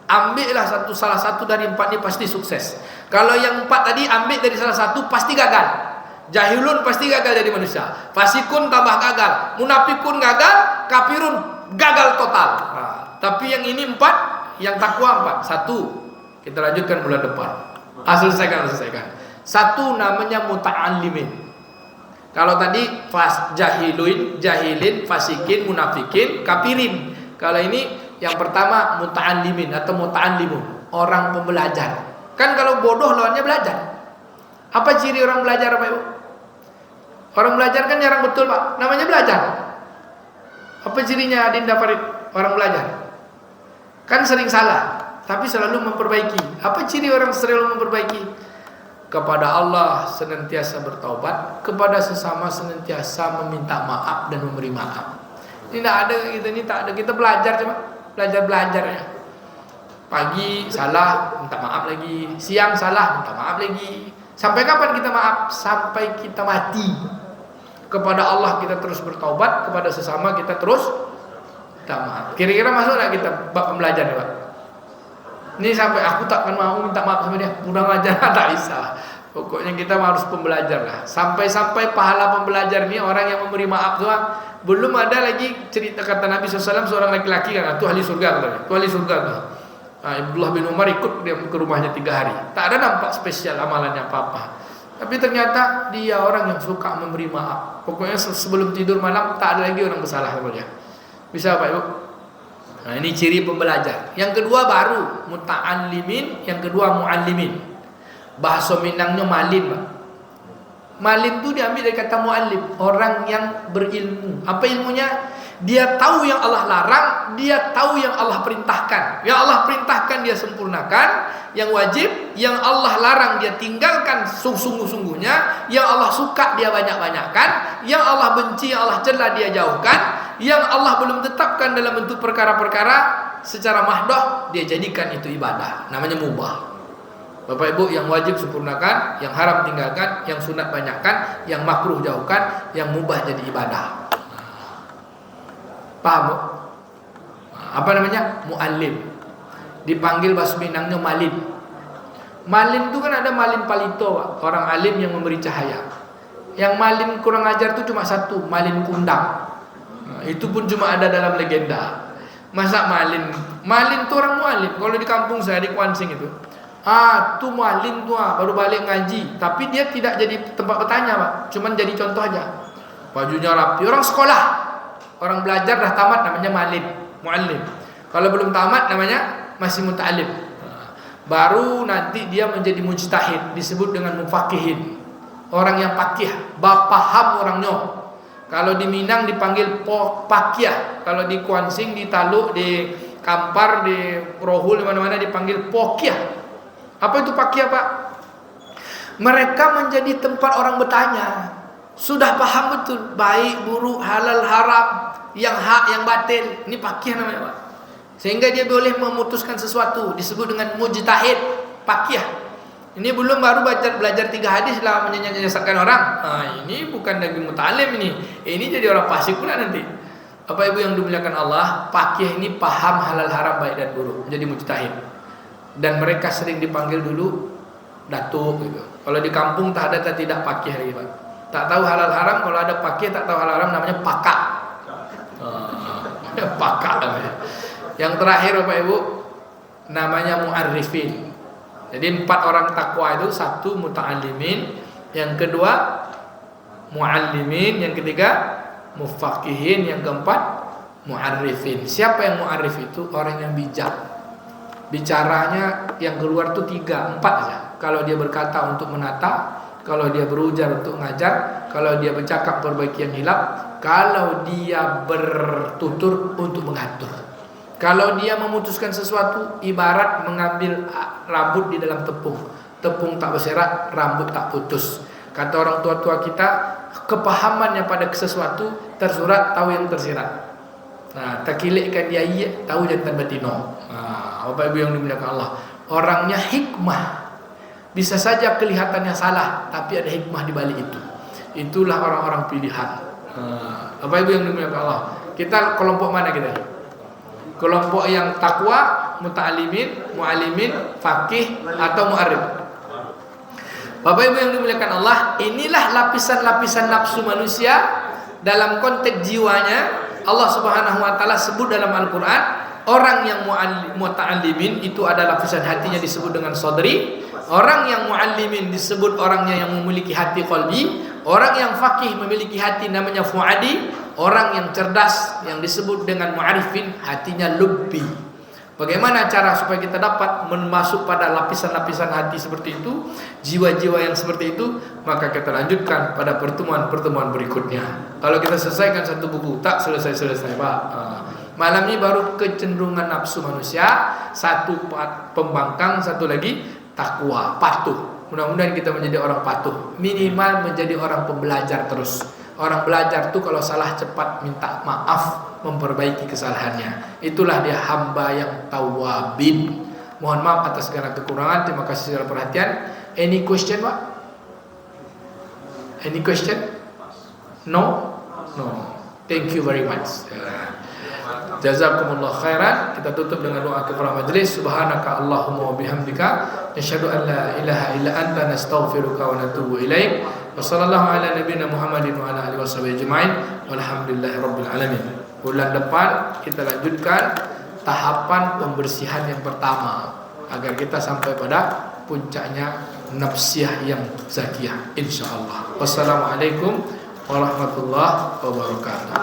Ambillah salah satu dari empat ini pasti sukses. Kalau yang empat tadi ambil dari salah satu pasti gagal. Jahilun pasti gagal jadi manusia. Fasikun tambah gagal. Munafikun gagal. Kafirun gagal total. Tapi yang ini empat, yang takwa empat. Satu, kita lanjutkan bulan depan. Selesaikan. Satu namanya muta'allimin. Kalau tadi jahilin, fasikin, munafikin, kafirin. Kalau ini yang pertama muta'allimin atau muta'allimun, orang pembelajar. Kan kalau bodoh lawannya belajar. Apa ciri orang belajar Pak Ibu? Orang belajar kan jarang betul Pak, namanya belajar. Apa cirinya Dinda Farid? Orang belajar kan sering salah, tapi selalu memperbaiki. Apa ciri orang selalu memperbaiki? Kepada Allah senantiasa bertaubat, kepada sesama senantiasa meminta maaf dan memberi maaf. Ini tidak ada kita, ini tak ada. Kita belajar cuma belajar ya. Pagi salah minta maaf lagi, siang salah minta maaf lagi. Sampai kapan kita maaf? Sampai kita mati. Kepada Allah kita terus bertaubat, kepada sesama kita terus minta maaf. Kira-kira masuk tak kita bab pembelajar ya Pak? Ini sampai aku takkan mau minta maaf sama dia, mudah aja tak bisa. Pokoknya kita harus pembelajar lah. Sampai-sampai pahala pembelajar ini orang yang memberi maaf tuh belum ada lagi cerita kata Nabi SAW seorang laki-laki kan, itu ahli surga katanya. Itu ahli surga tuh. Abdullah bin Umar ikut dia ke rumahnya 3 hari. Tak ada nampak spesial amalannya apa-apa. Tapi ternyata dia orang yang suka memberi maaf. Pokoknya sebelum tidur malam tak ada lagi orang bersalah sama dia. Bisa Pak Ibu? Nah, ini ciri pembelajar. Yang kedua baru muta'allimin, yang kedua muallimin. Bahasa Minangnya malim, Pak. Malim itu diambil dari kata muallim, orang yang berilmu. Apa ilmunya? Dia tahu yang Allah larang, dia tahu yang Allah perintahkan. Yang Allah perintahkan dia sempurnakan, yang wajib, yang Allah larang dia tinggalkan sungguh-sungguhnya, yang Allah suka dia banyak-banyakkan, yang Allah benci, yang Allah cela dia jauhkan, yang Allah belum tetapkan dalam bentuk perkara-perkara secara mahdoh dia jadikan itu ibadah, namanya mubah. Bapak Ibu, yang wajib sempurnakan, yang haram tinggalkan, yang sunat banyakkan, yang makruh jauhkan, yang mubah jadi ibadah. Paham? Apa namanya? Muallim. Dipanggil bahasa Minangnya malim. Malim itu kan ada malim palito, Pak. Orang alim yang memberi cahaya. Yang malim kurang ajar itu cuma satu, malim kundang. Itu pun cuma ada dalam legenda. Masa malim? Malim itu orang muallim. Kalau di kampung saya di Kuansing itu, tuh muallim tuh baru balik ngaji, tapi dia tidak jadi tempat bertanya, Pak. Cuman jadi contoh aja. Bajunya rapi, orang sekolah. Orang belajar dah tamat namanya muallim. Kalau belum tamat namanya masih muta'allim. Baru nanti dia menjadi mujtahid, disebut dengan mufaqihin. Orang yang pakih, paham orangnya. Kalau di Minang dipanggil pakiyah, kalau di Kuansing, di Taluk, di Kampar, di Rohul, di mana-mana dipanggil pokiyah. Apa itu pakiyah, Pak? Mereka menjadi tempat orang bertanya. Sudah paham betul baik, buruk, halal, haram, yang hak, yang batil. Ini pakiyah namanya, Pak. Sehingga dia boleh memutuskan sesuatu, disebut dengan mujtahid, pakiyah. Ini belum baru belajar 3 hadis lah menyesatkan orang. Ini bukan lagi muta'alim ini. Ini jadi orang fasik pula nanti. Bapak Ibu yang dimuliakan Allah, pakiyah ini paham halal haram baik dan buruk, menjadi mujtahid. Dan mereka sering dipanggil dulu datuk gitu. Kalau di kampung tak ada tidak pakiyah lagi, Pak. Tak tahu halal haram, kalau ada pakiyah tak tahu halal haram namanya pakak. Pakak namanya. Yang terakhir Bapak Ibu namanya mu'arrifin. Jadi 4 orang takwa itu, 1 muta'allimin, yang kedua mu'allimin, yang ketiga mufaqihin, yang keempat mu'arrifin. Siapa yang mu'arrif itu? Orang yang bijak. Bicaranya yang keluar tuh 3, 4 aja. Kalau dia berkata untuk menata, kalau dia berujar untuk ngajar, kalau dia bercakap perbaiki yang hilang, kalau dia bertutur untuk mengatur. Kalau dia memutuskan sesuatu, ibarat mengambil rambut di dalam tepung. Tepung tak berserak, rambut tak putus. Kata orang tua-tua kita, kepahamannya pada sesuatu tersurat, tahu yang tersirat. Nah, takilikkan dia iya, tahu jantan batino. Bapak Ibu yang dimuliakan Allah, orangnya hikmah. Bisa saja kelihatannya salah, tapi ada hikmah di balik itu. Itulah orang-orang pilihan. Bapak Ibu yang dimuliakan Allah, kita kelompok mana kita? Kelompok yang takwa, muta'alimin, mu'alimin, faqih, atau mu'arif. Bapak Ibu yang dimuliakan Allah, inilah lapisan-lapisan nafsu manusia dalam konteks jiwanya. Allah Subhanahu wa taala sebut dalam Al-Qur'an, orang yang muta'allimin itu ada lapisan hatinya disebut dengan sadri. Orang yang mu'allimin disebut orangnya yang memiliki hati qalbi. Orang yang faqih memiliki hati namanya fuadi. Orang yang cerdas yang disebut dengan mu'arifin hatinya lubbi. Bagaimana cara supaya kita dapat masuk pada lapisan-lapisan hati seperti itu, jiwa-jiwa yang seperti itu? Maka kita lanjutkan pada pertemuan-pertemuan berikutnya. Kalau kita selesaikan satu buku, tak selesai-selesai, Pak. Malam ini baru kecenderungan nafsu manusia, 1 pembangkang, 1 lagi takwa, patuh. Mudah-mudahan kita menjadi orang patuh, minimal menjadi orang pembelajar terus. Orang belajar tuh kalau salah cepat minta maaf, memperbaiki kesalahannya. Itulah dia hamba yang tawabin. Mohon maaf atas segala kekurangan. Terima kasih segala perhatian. Any question, Pak? Any question? No? No. Thank you very much. Jazakumullah khairan. Kita tutup dengan doa kafaraah majelis. Subhanaka Allahumma wa bihamdika nasyhadu an la ilaha illa anta nastaghfiruka wa natubu ilaik. Wa sallallahu ala nabiyyina Muhammadin wa ala alihi washabihi ajmain. Walhamdulillahirabbil alamin. Bulan depan kita lanjutkan tahapan pembersihan yang pertama agar kita sampai pada puncaknya nafsiyah yang zakiyah insyaallah. Wassalamualaikum warahmatullahi wabarakatuh.